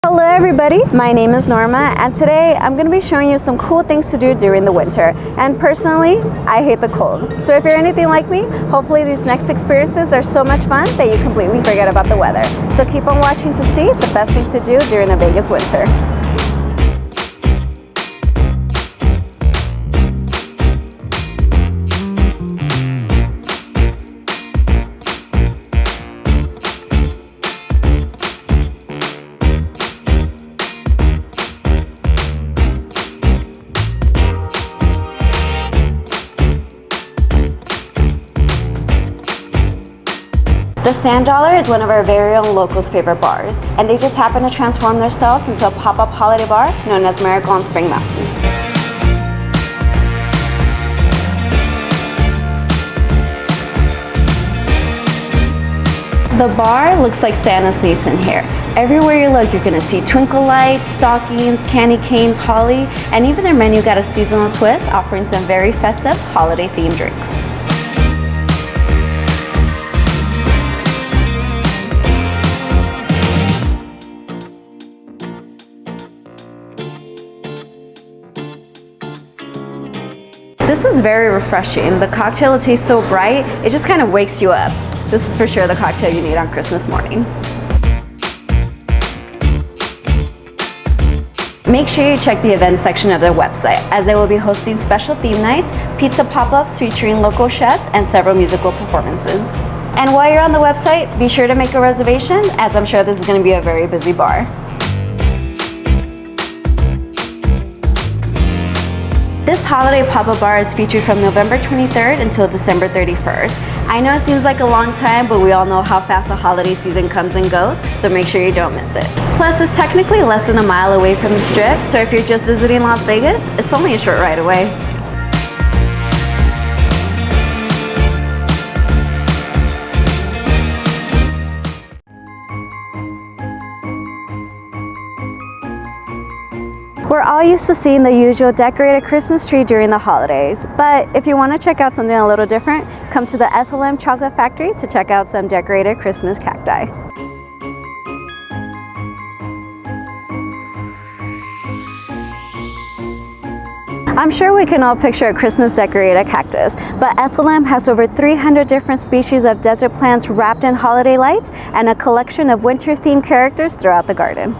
Hello everybody, my name is Norma and today I'm going to be showing you some cool things to do during the winter. And personally, I hate the cold. So if you're anything like me, hopefully these next experiences are so much fun that you completely forget about the weather. So keep on watching to see the best things to do during the Vegas winter. The Sand Dollar is one of our very own locals' favorite bars, and they just happen to transform themselves into a pop-up holiday bar known as Miracle on Spring Mountain. The bar looks like Santa's niece in here. Everywhere you look, you're gonna see twinkle lights, stockings, candy canes, holly, and even their menu got a seasonal twist, offering some very festive holiday-themed drinks. This is very refreshing. The cocktail tastes so bright, it just kind of wakes you up. This is for sure the cocktail you need on Christmas morning. Make sure you check the events section of their website, as they will be hosting special theme nights, pizza pop-ups featuring local chefs, and several musical performances. And while you're on the website, be sure to make a reservation, as I'm sure this is going to be a very busy bar. This holiday pop-up bar is featured from November 23rd until December 31st. I know it seems like a long time, but we all know how fast the holiday season comes and goes, so make sure you don't miss it. Plus, it's technically less than a mile away from the Strip, so if you're just visiting Las Vegas, it's only a short ride away. We're all used to seeing the usual decorated Christmas tree during the holidays, but if you want to check out something a little different, come to the ETHEL Chocolate Factory to check out some decorated Christmas cacti. I'm sure we can all picture a Christmas decorated cactus, but ETHEL has over 300 different species of desert plants wrapped in holiday lights and a collection of winter-themed characters throughout the garden.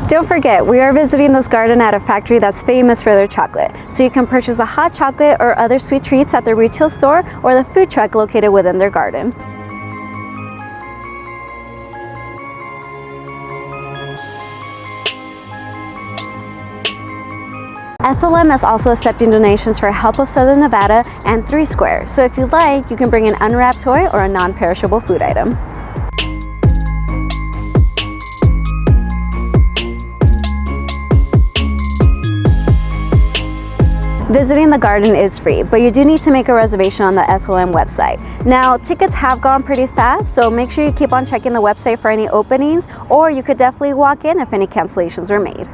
Don't forget, we are visiting this garden at a factory that's famous for their chocolate, so you can purchase a hot chocolate or other sweet treats at their retail store or the food truck located within their garden. ETHEL is also accepting donations for Help of Southern Nevada and 3 Square, so if you like, you can bring an unwrapped toy or a non-perishable food item. Visiting the garden is free, but you do need to make a reservation on the ETHEL website. Now, tickets have gone pretty fast, so make sure you keep on checking the website for any openings, or you could definitely walk in if any cancellations were made.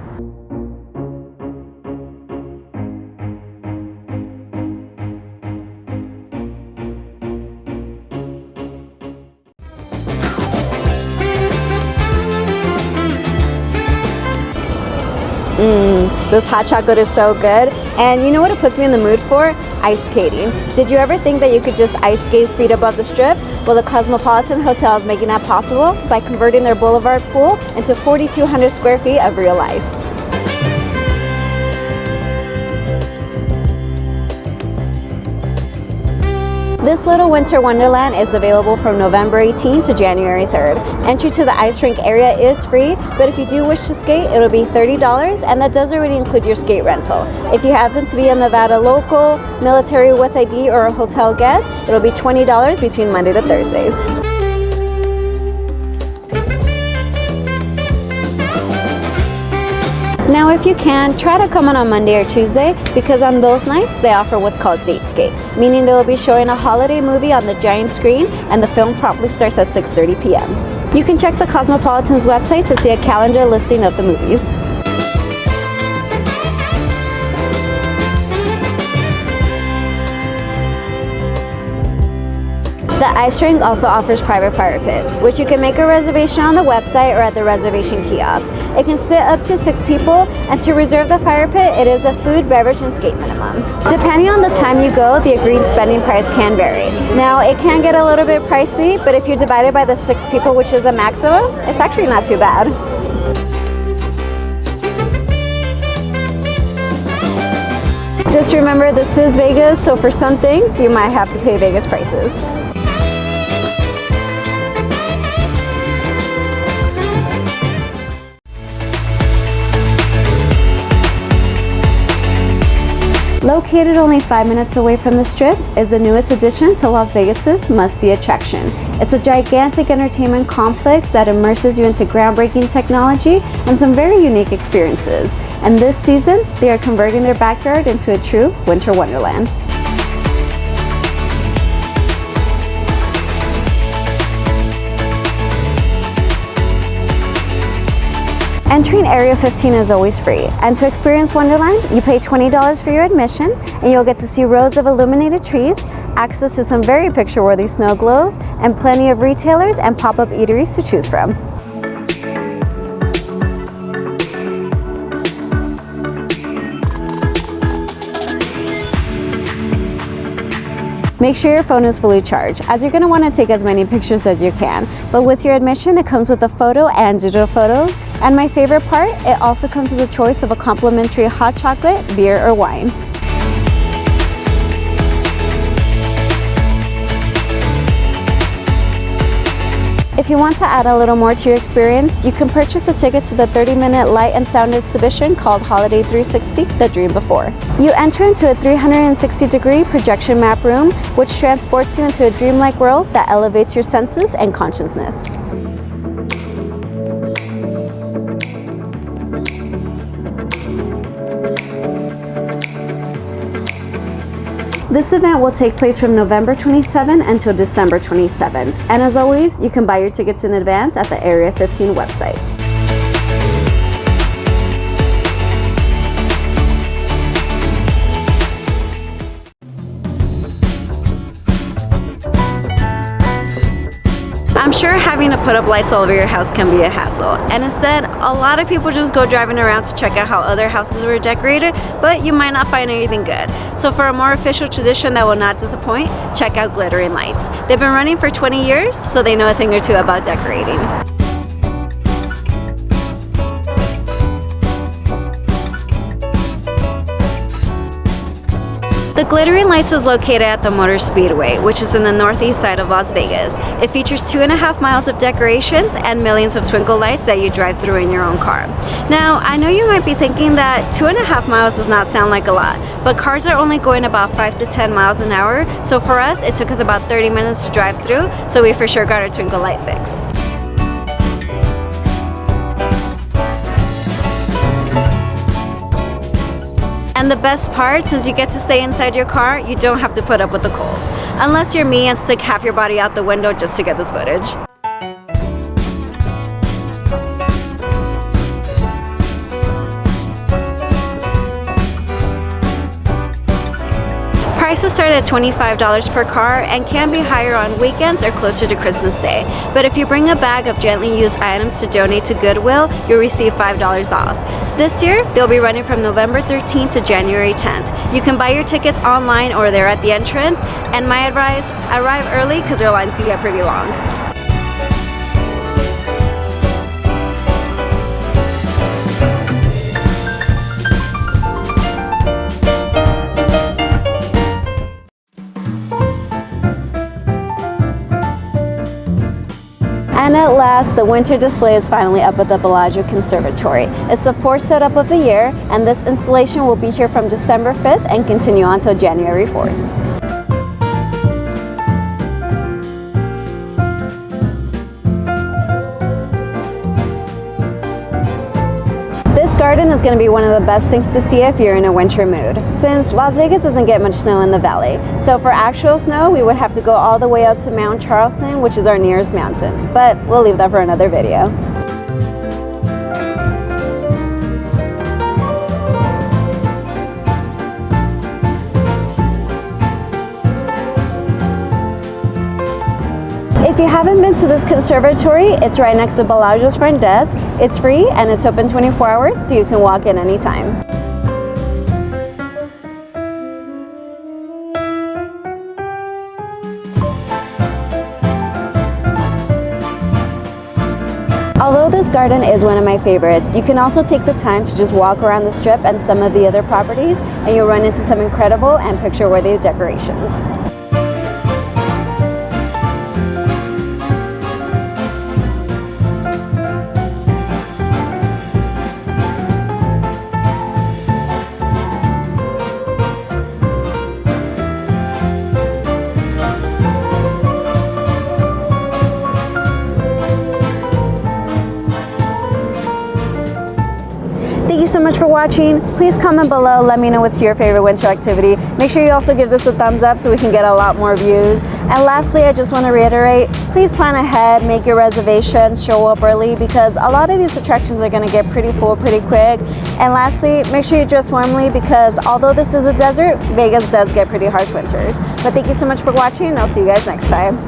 This hot chocolate is so good. And you know what it puts me in the mood for? Ice skating. Did you ever think that you could just ice skate feet above the Strip? Well, the Cosmopolitan Hotel is making that possible by converting their boulevard pool into 4,200 square feet of real ice. This little winter wonderland is available from November 18 to January 3rd. Entry to the ice rink area is free, but if you do wish to skate, it'll be $30, and that does already include your skate rental. If you happen to be a Nevada local, military with ID, or a hotel guest, it'll be $20 between Monday to Thursdays. Now, if you can, try to come on Monday or Tuesday, because on those nights they offer what's called Date Skate, meaning they will be showing a holiday movie on the giant screen, and the film promptly starts at 6:30 p.m. You can check the Cosmopolitan's website to see a calendar listing of the movies. The ice rink also offers private fire pits, which you can make a reservation on the website or at the reservation kiosk. It can sit up to 6 people, and to reserve the fire pit, it is a food, beverage, and skate minimum. Depending on the time you go, the agreed spending price can vary. Now, it can get a little bit pricey, but if you divide it by the 6 people, which is the maximum, it's actually not too bad. Just remember, this is Vegas, so for some things, you might have to pay Vegas prices. Located only 5 minutes away from the Strip is the newest addition to Las Vegas's must-see attraction. It's a gigantic entertainment complex that immerses you into groundbreaking technology and some very unique experiences. And this season, they are converting their backyard into a true winter wonderland. Entering Area 15 is always free, and to experience Wonderland, you pay $20 for your admission, and you'll get to see rows of illuminated trees, access to some very picture-worthy snow globes, and plenty of retailers and pop-up eateries to choose from. Make sure your phone is fully charged, as you're going to want to take as many pictures as you can. But with your admission, it comes with a photo and digital photos. And my favorite part, it also comes with a choice of a complimentary hot chocolate, beer, or wine. If you want to add a little more to your experience, you can purchase a ticket to the 30-minute light and sound exhibition called Holiday 360, The Dream Before. You enter into a 360-degree projection map room, which transports you into a dreamlike world that elevates your senses and consciousness. This event will take place from November 27 until December 27. And as always, you can buy your tickets in advance at the Area 15 website. I'm sure having to put up lights all over your house can be a hassle, and instead, a lot of people just go driving around to check out how other houses were decorated, but you might not find anything good. So for a more official tradition that will not disappoint, check out glittering lights. They've been running for 20 years, so they know a thing or two about decorating. The Glittering Lights is located at the Motor Speedway, which is in the northeast side of Las Vegas. It features 2.5 miles of decorations and millions of twinkle lights that you drive through in your own car. Now, I know you might be thinking that 2.5 miles does not sound like a lot, but cars are only going about 5 to 10 miles an hour, so for us, it took us about 30 minutes to drive through, so we for sure got our twinkle light fix. And the best part, since you get to stay inside your car, you don't have to put up with the cold. Unless you're me and stick half your body out the window just to get this footage. Prices start at $25 per car and can be higher on weekends or closer to Christmas Day. But if you bring a bag of gently used items to donate to Goodwill, you'll receive $5 off. This year, they'll be running from November 13th to January 10th. You can buy your tickets online or they're at the entrance. And my advice, arrive early because their lines can get pretty long. And at last, the winter display is finally up at the Bellagio Conservatory. It's the 4th setup of the year, and this installation will be here from December 5th and continue on until January 4th. This garden is going to be one of the best things to see if you're in a winter mood, since Las Vegas doesn't get much snow in the valley. So for actual snow, we would have to go all the way up to Mount Charleston, which is our nearest mountain. But we'll leave that for another video. you haven't been to this conservatory, it's right next to Bellagio's front desk. It's free and it's open 24 hours, so you can walk in anytime. Although this garden is one of my favorites, you can also take the time to just walk around the strip and some of the other properties, and you'll run into some incredible and picture-worthy decorations. Thank you so much for watching. Please comment below, let me know what's your favorite winter activity. Make sure you also give this a thumbs up so we can get a lot more views. And lastly, I just want to reiterate, please plan ahead, make your reservations, show up early, because a lot of these attractions are going to get pretty full pretty quick. And lastly, make sure you dress warmly, because although this is a desert, Vegas does get pretty harsh winters. But thank you so much for watching, and I'll see you guys next time.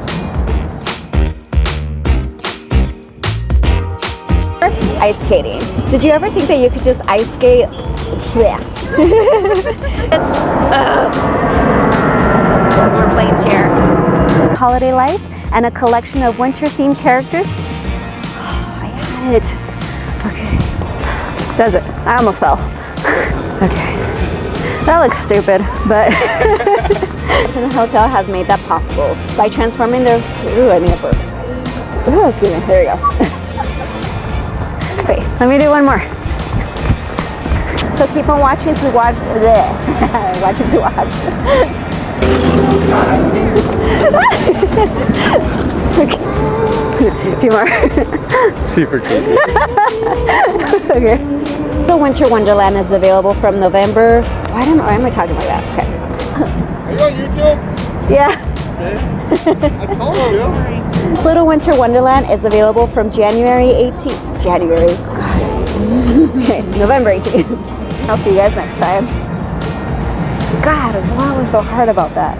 Ice skating. Did you ever think that you could just ice skate? Yeah. It's more planes here. Holiday lights and a collection of winter-themed characters. Oh, I had it. Okay. That's it. I almost fell. Okay. That looks stupid, but the hotel has made that possible by transforming their. Ooh, I made a burp. Ooh, excuse me. There you go. Wait, let me do one more. So keep on watching to watch. Watching to watch. Okay. A few more. Super cool. Okay. The Winter Wonderland is available from November. Why am I talking like that? Okay. Are you on YouTube? Yeah. See? I told you. This Little Winter Wonderland is available from January 18th. January. God. Okay, November 18th. I'll see you guys next time. God, what was so hard about that?